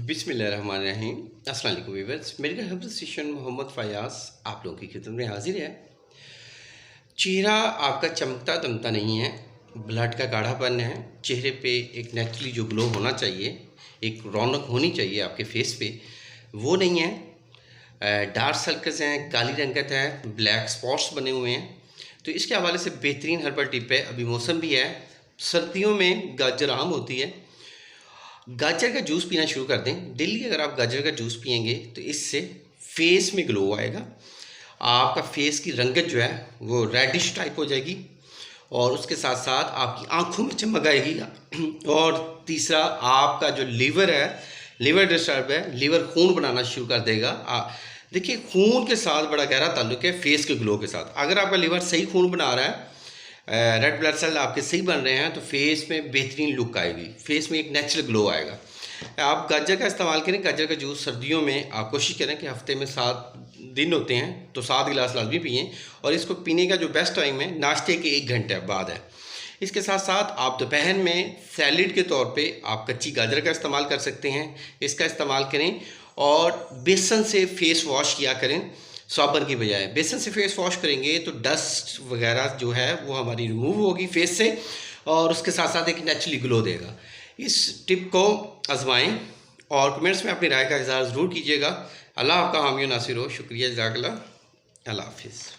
बिस्मिल्लाहिर्रहमानिर्रहीम। अस्सलाम वालेकुम viewers, medical health station Mohammad Fayaz आप लोगों की खिदमत में हाजिर है। चेहरा आपका चमकता दमकता नहीं है, ब्लड का गाढ़ापन है। चेहरे पे एक नेचुरली जो ग्लो होना चाहिए, एक रौनक होनी चाहिए आपके फेस पे, वो नहीं है। डार्क सर्कल्स हैं, काली रंगत है, ब्लैक स्पॉट्स बने हुए हैं। तो इसके हवाले से बेहतरीन हर्बल टिप है। अभी मौसम भी है, सर्दियों में गाजर आम होती है। गाजर का जूस पीना शुरू कर दें। डेली अगर आप गाजर का जूस पियेंगे तो इससे फेस में ग्लो आएगा। आपका फेस की रंगत जो है वो रेडिश टाइप हो जाएगी और उसके साथ साथ आपकी आंखों में चमक आएगी। और तीसरा, आपका जो लीवर है, लीवर डिस्टर्ब है, लीवर खून बनाना शुरू कर देगा। देखिए, खून के साथ बड़ा गहरा ताल्लुक है फेस के ग्लो के साथ। अगर आपका लीवर सही खून बना रहा है, रेड ब्लड सेल आपके सही बन रहे हैं, तो फेस में बेहतरीन लुक आएगी, फेस में एक नेचुरल ग्लो आएगा। आप गाजर का इस्तेमाल करें। गाजर का जूस सर्दियों में आप कोशिश करें कि हफ्ते में 7 दिन होते हैं तो 7 गिलास लाजमी पिएँ। और इसको पीने का जो बेस्ट टाइम है नाश्ते के 1 घंटे बाद है। इसके साथ साथ आप दोपहर में सैलेड के तौर पे आप कच्ची गाजर का इस्तेमाल कर सकते हैं। इसका इस्तेमाल करें और बेसन से फेस वॉश किया करें साबुन की बजाय। बेसन से फेस वॉश करेंगे तो डस्ट वगैरह जो है वो हमारी रिमूव होगी फेस से, और उसके साथ साथ एक नेचुरली ग्लो देगा। इस टिप को आजमाएं और कमेंट्स में अपनी राय का इज़हार ज़रूर कीजिएगा। अल्लाह आपका हामी नासिर हो। शुक्रिया, जज़ाकल्लाह। अल्लाह हाफिज़।